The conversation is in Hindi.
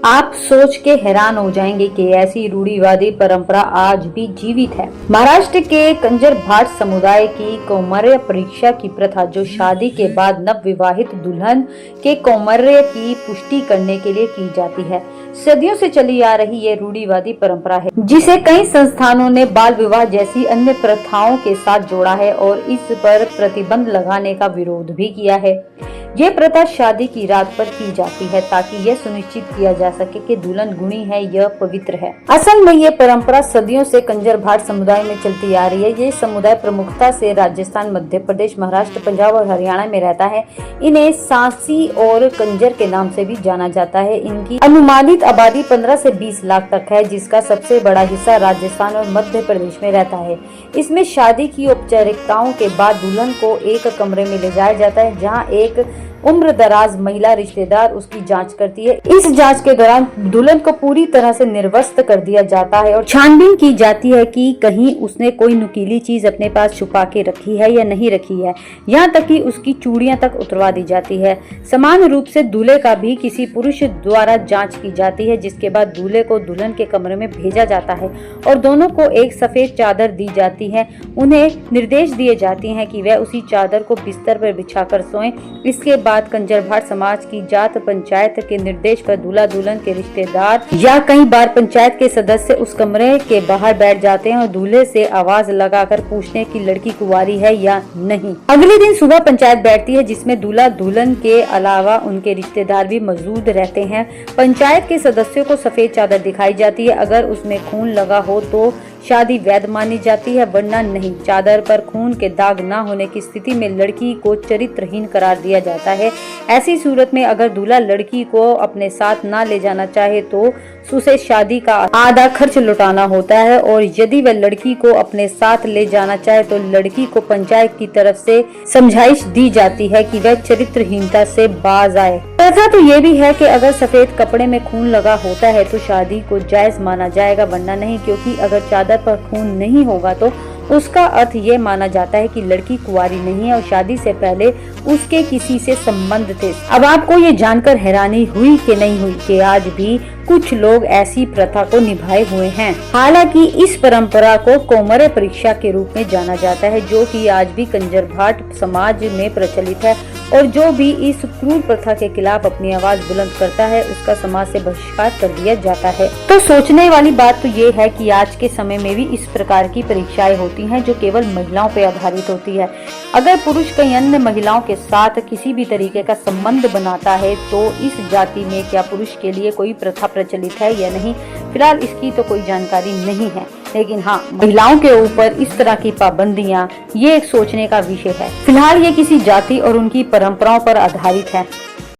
आप सोच के हैरान हो जाएंगे कि ऐसी रूढ़िवादी परंपरा आज भी जीवित है। महाराष्ट्र के कंजर भाट समुदाय की कौमार्य परीक्षा की प्रथा, जो शादी के बाद नव विवाहित दुल्हन के कौमार्य की पुष्टि करने के लिए की जाती है, सदियों से चली आ रही ये रूढ़िवादी परंपरा है, जिसे कई संस्थानों ने बाल विवाह जैसी अन्य प्रथाओं के साथ जोड़ा है और इस पर प्रतिबंध लगाने का विरोध भी किया है। ये प्रथा शादी की रात पर की जाती है ताकि यह सुनिश्चित किया जा सके कि दुल्हन गुणी है, यह पवित्र है। असल में ये परंपरा सदियों से कंजर भाट समुदाय में चलती आ रही है। ये समुदाय प्रमुखता से राजस्थान, मध्य प्रदेश, महाराष्ट्र, पंजाब और हरियाणा में रहता है। इन्हें सांसी और कंजर के नाम से भी जाना जाता है। इनकी अनुमानित आबादी 15 से 20 लाख तक है, जिसका सबसे बड़ा हिस्सा राजस्थान और मध्य प्रदेश में रहता है। इसमें शादी की औपचारिकताओं के बाद दुल्हन को एक कमरे में ले जाया जाता है, जहाँ एक उम्रदराज महिला रिश्तेदार उसकी जांच करती है। इस जांच के दौरान दुल्हन को पूरी तरह से निर्वस्त्र कर दिया जाता है और छानबीन की जाती है कि कहीं उसने कोई नुकीली चीज अपने पास छुपा के रखी है या नहीं रखी है। यहाँ तक कि उसकी चूड़ियां तक उतरवा दी जाती है। समान रूप से दूल्हे का भी किसी पुरुष द्वारा जाँच की जाती है, जिसके बाद दूल्हे को दुल्हन के कमरे में भेजा जाता है और दोनों को एक सफेद चादर दी जाती है। उन्हें निर्देश दिए जाते हैं कि वह उसी चादर को बिस्तर पर बिछाकर सोएं। इसके बाद कंजर भाट समाज की जात पंचायत के निर्देश पर दूल्हा दुल्हन के रिश्तेदार या कई बार पंचायत के सदस्य उस कमरे के बाहर बैठ जाते हैं और दूल्हे से आवाज लगाकर पूछते हैं कि लड़की कुंवारी है या नहीं। अगले दिन सुबह पंचायत बैठती है, जिसमें दूल्हा दुल्हन के अलावा उनके रिश्तेदार भी मौजूद रहते हैं। पंचायत के सदस्यों को सफेद चादर दिखाई जाती है। अगर उसमें खून लगा हो तो शादी वैध मानी जाती है, वरना नहीं। चादर पर खून के दाग न होने की स्थिति में लड़की को चरित्रहीन करार दिया जाता है। ऐसी सूरत में अगर दूल्हा लड़की को अपने साथ न ले जाना चाहे तो उसे शादी का आधा खर्च लौटाना होता है, और यदि वह लड़की को अपने साथ ले जाना चाहे तो लड़की को पंचायत की तरफ से समझाइश दी जाती है कि वह चरित्रहीनता से बाज आए। प्रथा तो ये भी है कि अगर सफेद कपड़े में खून लगा होता है तो शादी को जायज माना जाएगा, वरना नहीं, क्योंकि अगर चादर पर खून नहीं होगा तो उसका अर्थ ये माना जाता है कि लड़की कुंवारी नहीं है और शादी से पहले उसके किसी से संबंध थे। अब आपको ये जानकर हैरानी हुई कि नहीं हुई कि आज भी कुछ लोग ऐसी प्रथा को निभाए हुए हैं। हालांकि इस परंपरा को कौमार्य परीक्षा के रूप में जाना जाता है, जो कि आज भी कंजर भाट समाज में प्रचलित है, और जो भी इस क्रूर प्रथा के खिलाफ अपनी आवाज बुलंद करता है उसका समाज से बहिष्कार कर दिया जाता है। तो सोचने वाली बात तो ये है कि आज के समय में भी इस प्रकार की परीक्षाएं होती हैं जो केवल महिलाओं पर आधारित होती है। अगर पुरुष कई अन्य महिलाओं के साथ किसी भी तरीके का संबंध बनाता है तो इस जाति में क्या पुरुष के लिए कोई प्रथा प्रचलित है या नहीं, फिलहाल इसकी तो कोई जानकारी नहीं है। लेकिन हाँ, महिलाओं के ऊपर इस तरह की पाबंदियां ये एक सोचने का विषय है। फिलहाल ये किसी जाति और उनकी परंपराओं पर आधारित है।